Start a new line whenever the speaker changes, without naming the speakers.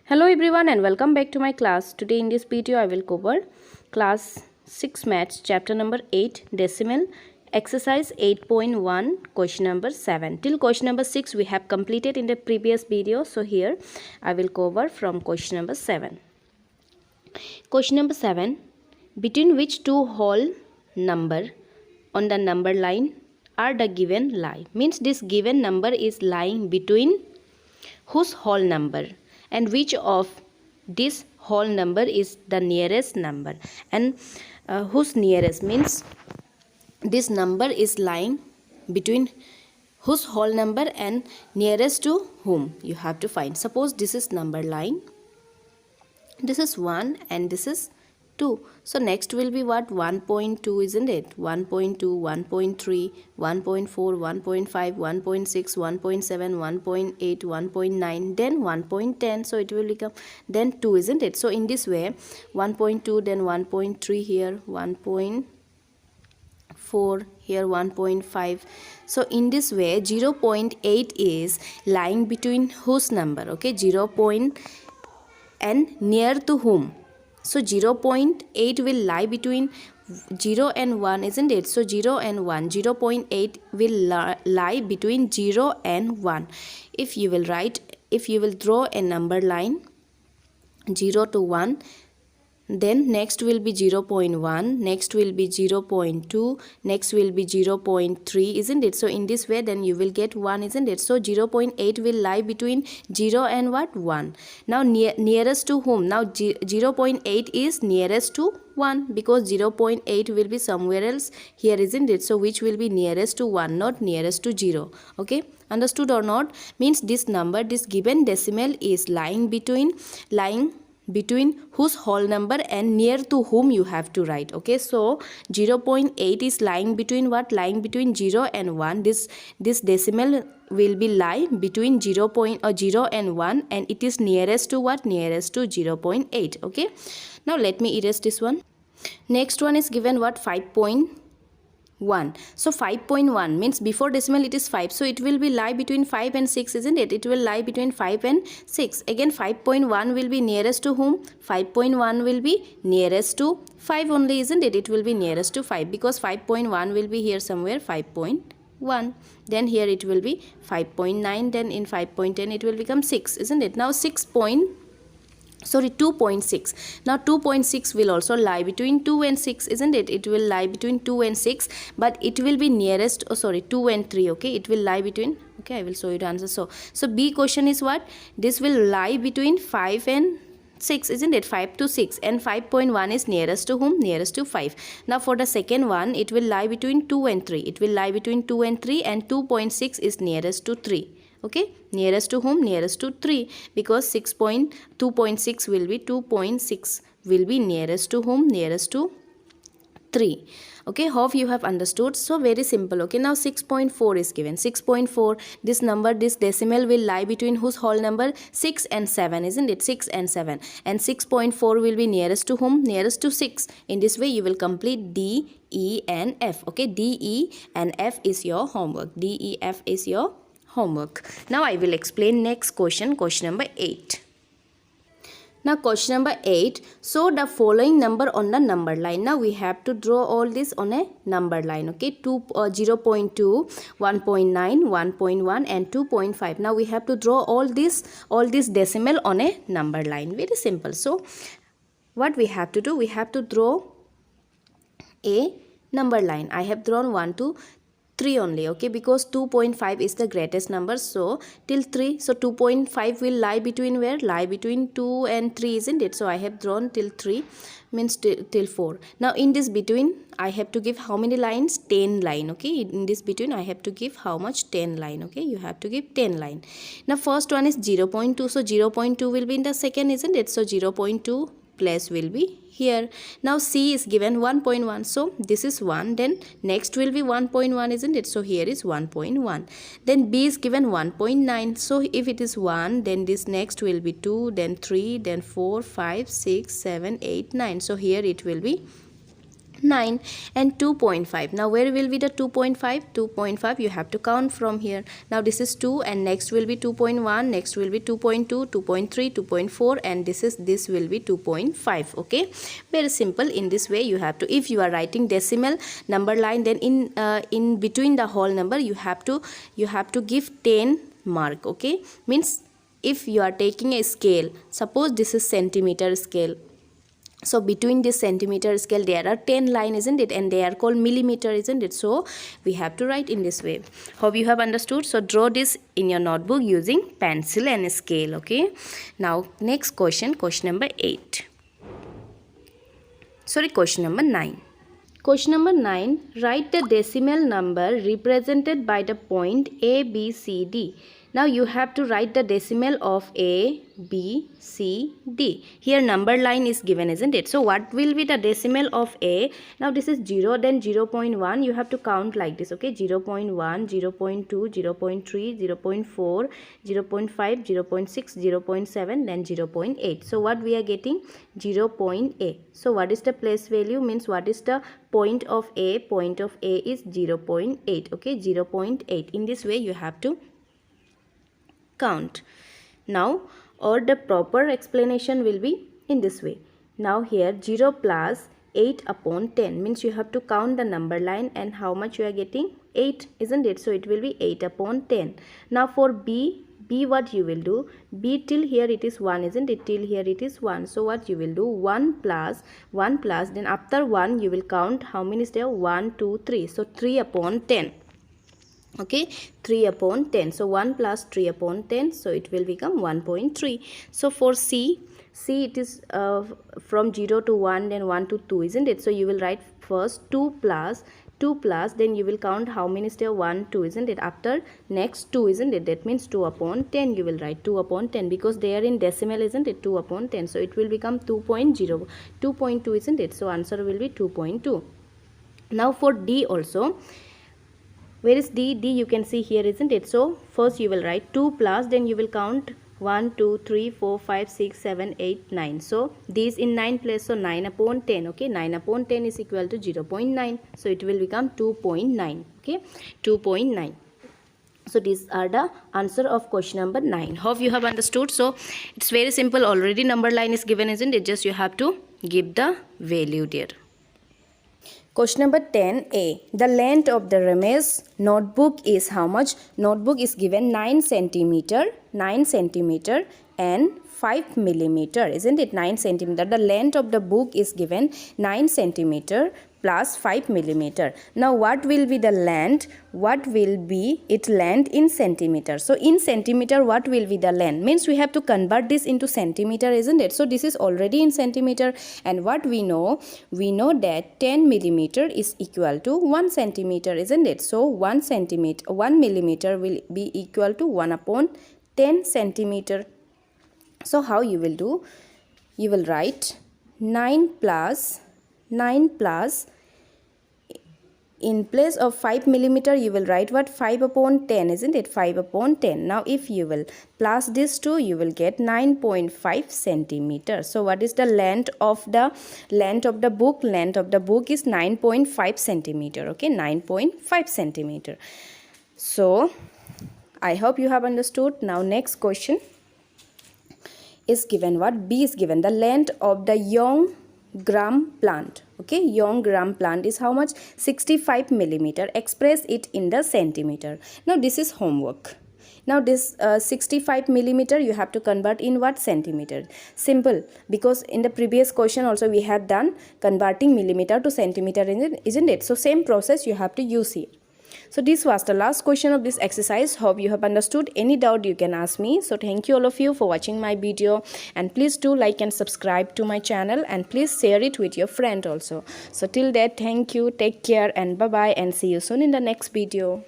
Hello everyone and welcome back to my class. Today in this video I will cover class 6 maths chapter number 8 decimal exercise 8.1 question number 7. Till question number 6 we have completed in the previous video. So here I will cover from question number 7. Question number 7. Between which two whole number on the number line are the given lie? Means this given number is lying between whose whole number and which of this whole number is the nearest number, and whose nearest means this number is lying between whose whole number and nearest to whom you have to find. Suppose this is number line, this is 1 and this is 2. So next will be what? 1.2, isn't it? 1.2, 1.3, 1.4, 1.5, 1.6, 1.7, 1.8, 1.9, then 1.10. So it will become then 2, isn't it? So in this way 1.2, then 1.3 here, 1.4 here, 1.5. So in this way 0.8 is lying between whose number? Okay, 0. And near to whom? So 0.8 will lie between 0 and 1, isn't it? So 0 and 1, 0.8 will lie between 0 and 1. If you will draw a number line 0 to 1, then next will be 0.1, next will be 0.2, next will be 0.3, isn't it? So in this way then you will get 1, isn't it? So 0.8 will lie between 0 and what? 1. Now nearest to whom? Now 0.8 is nearest to 1 because 0.8 will be somewhere else here, isn't it? So which will be nearest to 1, not nearest to 0. Okay, understood or not? Means this number, this given decimal is lying between whose whole number and near to whom you have to write. Okay, so 0.8 is lying between what? Lying between 0 and 1. This decimal will be lie between 0 and 1, and it is nearest to what? Nearest to 0.8. Okay, now let me erase this one. Next one is given what? 5.1. So 5.1 means before decimal it is 5, so it will be lie between 5 and 6, isn't it? It will lie between 5 and 6. Again 5.1 will be nearest to whom? 5.1 will be nearest to 5 only, isn't it? It will be nearest to 5 because 5.1 will be here somewhere, 5.1. Then here it will be 5.9, then in 5.10 it will become 6, isn't it? Now 2.6. Now 2.6 will also lie between 2 and 6, isn't it? It will lie between 2 and 6, but it will be nearest, 2 and 3. Okay, it will lie between, okay, I will show you the answer. So B question is what? This will lie between 5 and 6, isn't it? 5 to 6, and 5.1 is nearest to whom? Nearest to 5. Now for the second one, it will lie between 2 and 3. It will lie between 2 and 3, and 2.6 is nearest to 3. Okay, nearest to whom? Nearest to 3, because 2.6 will be 2.6 will be nearest to whom? Nearest to 3. Okay, hope you have understood. So very simple. Okay, now 6.4 is given. 6.4, this number, this decimal will lie between whose whole number? 6 and 7, isn't it? 6 and 7, and 6.4 will be nearest to whom? Nearest to 6. In this way you will complete D, E and F. Okay, D, E and F is your homework. D, E, F is your homework. Now I will explain next question, question number 8. Now question number 8, so the following number on the number line. Now we have to draw all this on a number line. Okay, 0.2, 1.9, 1.1 and 2.5. Now we have to draw all this decimal on a number line. Very simple. So what we have to do, we have to draw a number line. I have drawn 1 to 3 only, okay, because 2.5 is the greatest number, so till 3. So 2.5 will lie between where? Lie between 2 and 3, isn't it? So I have drawn till 3, means till 4. Now in this between I have to give how many lines? 10 line. Okay, in this between I have to give how much? 10 line. Okay, you have to give 10 line. Now first one is 0.2, so 0.2 will be in the second, isn't it? So 0.2 place will be here. Now C is given 1.1, so this is 1, then next will be 1.1, isn't it? So here is 1.1. Then B is given 1.9, so if it is 1, then this next will be 2, then 3, then 4, 5, 6, 7, 8, 9. So here it will be 9 and 2.5. Now where will be the 2.5? 2.5 you have to count from here. Now this is 2 and next will be 2.1, next will be 2.2, 2.3, 2.4 and this will be 2.5. okay, very simple. In this way you have to, if you are writing decimal number line, then in between the whole number you have to give 10 mark. okay, means if you are taking a scale, suppose this is centimeter scale, so between this centimeter scale there are 10 line, isn't it, and they are called millimeter, isn't it? So we have to write in this way. Hope you have understood. So draw this in your notebook using pencil and scale. okay, now next question, question number 8, sorry, question number 9. Question number 9, write the decimal number represented by the point A, B, C, D. Now you have to write the decimal of A, B, C, D. Here number line is given, isn't it? So what will be the decimal of A? Now this is 0, then 0.1. You have to count like this, okay? 0.1, 0.2, 0.3, 0.4, 0.5, 0.6, 0.7, then 0.8. So what we are getting? 0.8. So what is the place value? Means what is the point of A? Point of A is 0.8. okay, 0.8. In this way you have to count. Now, or the proper explanation will be in this way. Now here 0 plus 8 upon 10 means you have to count the number line and how much you are getting? 8, isn't it? So it will be 8 upon 10. Now for B what you will do? B till here it is 1, isn't it? Till here it is 1. So what you will do? 1 plus, then after 1 you will count how many is there? 1, 2, 3. So 3 upon 10. okay, 3 upon 10. So 1 plus 3 upon 10. So it will become 1.3. So for C it is from 0 to 1, then 1 to 2, isn't it? So you will write first 2 plus, then you will count how many is there? 1, 2, isn't it? After next 2, isn't it? That means 2 upon 10 you will write 2 upon 10 because they are in decimal, isn't it? 2 upon 10. So it will become 2.0, 2.2, isn't it? So answer will be 2.2. Now for D also. Where is D? D you can see here, isn't it? So first you will write 2 plus, then you will count 1, 2, 3, 4, 5, 6, 7, 8, 9. So these in 9 place, so 9 upon 10. Okay, 9 upon 10 is equal to 0.9. So it will become 2.9. Okay, 2.9. So these are the answer of question number 9. Hope you have understood. So it's very simple. Already number line is given, isn't it? Just you have to give the value there. Question number 10a. The length of the Ramesh notebook is how much? Notebook is given 9 centimeter and 5 millimeter, isn't it? 9 centimeter. The length of the book is given 9 centimeter plus 5 millimeter. Now what will be the length? What will be its length in centimeter? So in centimeter what will be the length? Means we have to convert this into centimeter, isn't it? So this is already in centimeter, and what we know that 10 millimeter is equal to 1 centimeter, isn't it? So 1 millimeter will be equal to 1 upon 10 centimeter. So how you will do? You will write 9 plus in place of 5 millimeter you will write what? 5 upon 10, isn't it? 5 upon 10. Now if you will plus this 2, you will get 9.5 centimeter. So what is the length of the book? Length of the book is 9.5 centimeter. Okay, 9.5 centimeter. So I hope you have understood. Now next question is given what? B is given the length of the young gram plant. Okay, young gram plant is how much? 65 millimeter. Express it in the centimeter. Now this is homework. Now this 65 millimeter you have to convert in what? Centimeter. Simple, because in the previous question also we have done converting millimeter to centimeter, isn't it? So same process you have to use here. So this was the last question of this exercise. Hope you have understood. Any doubt you can ask me. So thank you all of you for watching my video, and please do like and subscribe to my channel, and please share it with your friend also. So till that, thank you, take care, and bye bye, and see you soon in the next video.